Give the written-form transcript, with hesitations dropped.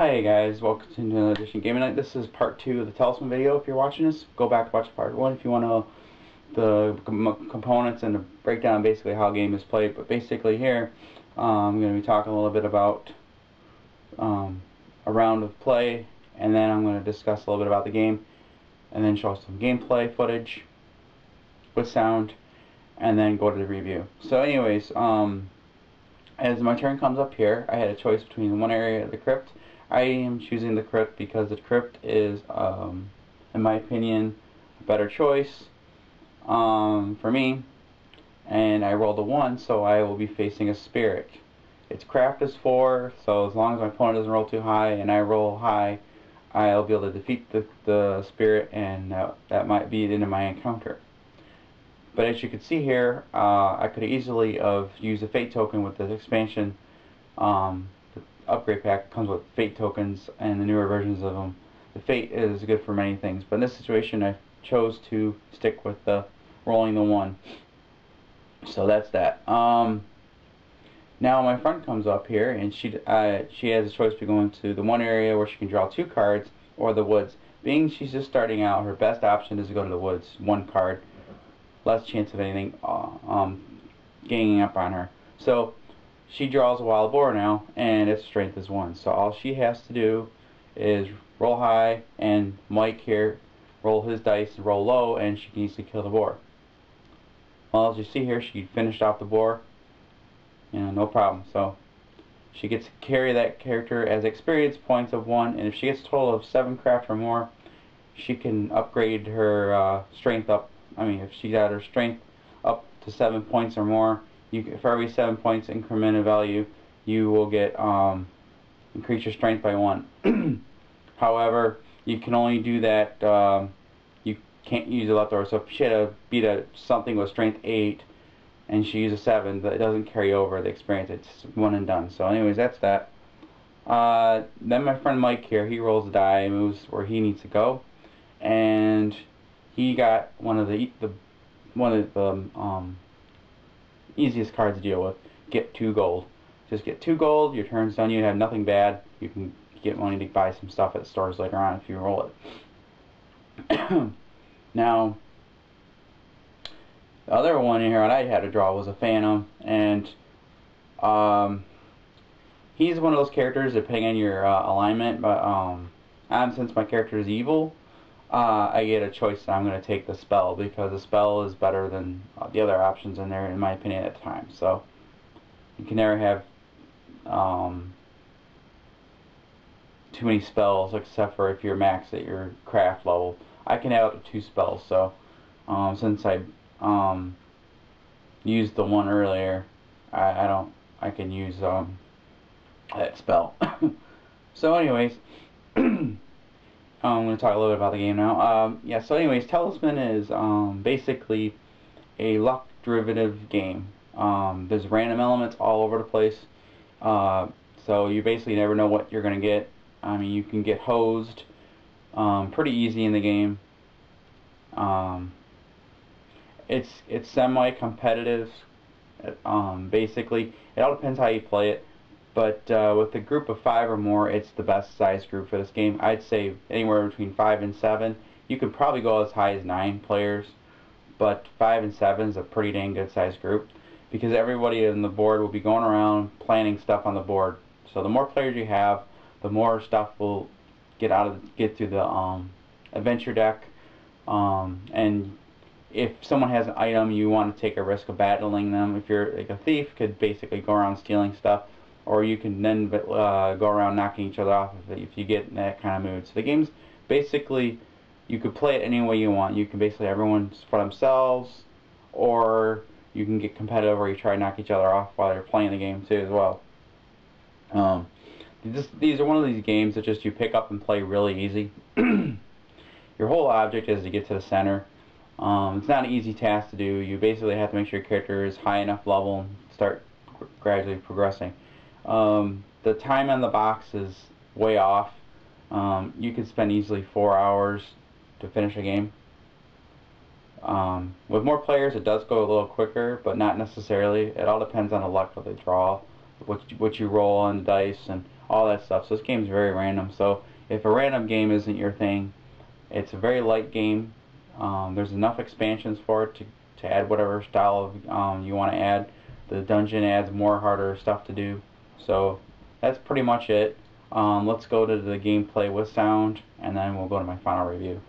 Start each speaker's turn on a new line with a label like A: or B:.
A: Hi guys, welcome to another edition of GamingNight. This is part 2 of the talisman video. If you're watching this, go back and watch part 1 if you want to know the components and the breakdown basically how a game is played. But basically here, I'm going to be talking a little bit about a round of play, and then I'm going to discuss a little bit about the game, and then show some gameplay footage with sound, and then go to the review. So anyways, as my turn comes up here, I had a choice between one area of the crypt. I am choosing the crypt because the crypt is, in my opinion, a better choice for me. And I rolled a 1, so I will be facing a spirit. Its craft is 4, so as long as my opponent doesn't roll too high and I roll high, I'll be able to defeat the spirit, and that might be the end of my encounter. But as you can see here, I could easily have used a fate token with the expansion. The upgrade pack comes with fate tokens and the newer versions of them. The fate is good for many things, but in this situation I chose to stick with the rolling the 1. So that's that. Now my friend comes up here, and she has a choice between going to the one area where she can draw 2 cards or the woods. Being she's just starting out, her best option is to go to the woods, 1 card. Less chance of anything ganging up on her. So she draws a wild boar now, and its strength is 1. So all she has to do is roll high, and Mike here roll his dice and roll low, and she can easily kill the boar. Well, as you see here, she finished off the boar, no problem. So she gets to carry that character as experience points of 1, and if she gets a total of 7 craft or more, she can upgrade her strength up. If she got her strength up to 7 points or more, for every 7 points increment of value, you will get increase your strength by 1. However, you can only do that. You can't use a leftover. So if she had to beat something with strength 8, and she uses 7, but it doesn't carry over the experience. It's 1 and done. So, anyways, that's that. Then my friend Mike here, he rolls a die, moves where he needs to go, and he got one of the easiest cards to deal with. Get 2 gold. Just get 2 gold. Your turn's done. You have nothing bad. You can get money to buy some stuff at stores later on if you roll it. Now, the other one here that I had to draw was a phantom, and he's one of those characters depending on your alignment. But since my character is evil, I get a choice. I'm going to take the spell because the spell is better than the other options in there, in my opinion, at the time. So you can never have too many spells, except for if you're maxed at your craft level. I can have up to 2 spells. So since I used the 1 earlier, I can use that spell. So anyways. I'm going to talk a little bit about the game now. So anyways, Talisman is basically a luck derivative game. There's random elements all over the place, so you basically never know what you're going to get. You can get hosed pretty easy in the game. It's semi-competitive. Basically, it all depends how you play it. But with a group of 5 or more, it's the best size group for this game. I'd say anywhere between 5 and 7. You could probably go as high as 9 players, but 5 and 7 is a pretty dang good size group, because everybody on the board will be going around planning stuff on the board. So the more players you have, the more stuff will get through the adventure deck. And if someone has an item, you want to take a risk of battling them. If you're like a thief, could basically go around stealing stuff. Or you can then go around knocking each other off if you get in that kind of mood. So the game's basically, you could play it any way you want. You can basically have everyone for themselves, or you can get competitive where you try to knock each other off while you're playing the game too as well. These are one of these games that just you pick up and play really easy. Your whole object is to get to the center. It's not an easy task to do. You basically have to make sure your character is high enough level and start gradually progressing. The time on the box is way off. You could spend easily 4 hours to finish a game. With more players, it does go a little quicker, but not necessarily. It all depends on the luck that they draw. what you roll on dice and all that stuff. So this game's very random. So if a random game isn't your thing, it's a very light game. There's enough expansions for it to add whatever style of you want to add. The dungeon adds more harder stuff to do. So that's pretty much it. Let's go to the gameplay with sound, and then we'll go to my final review.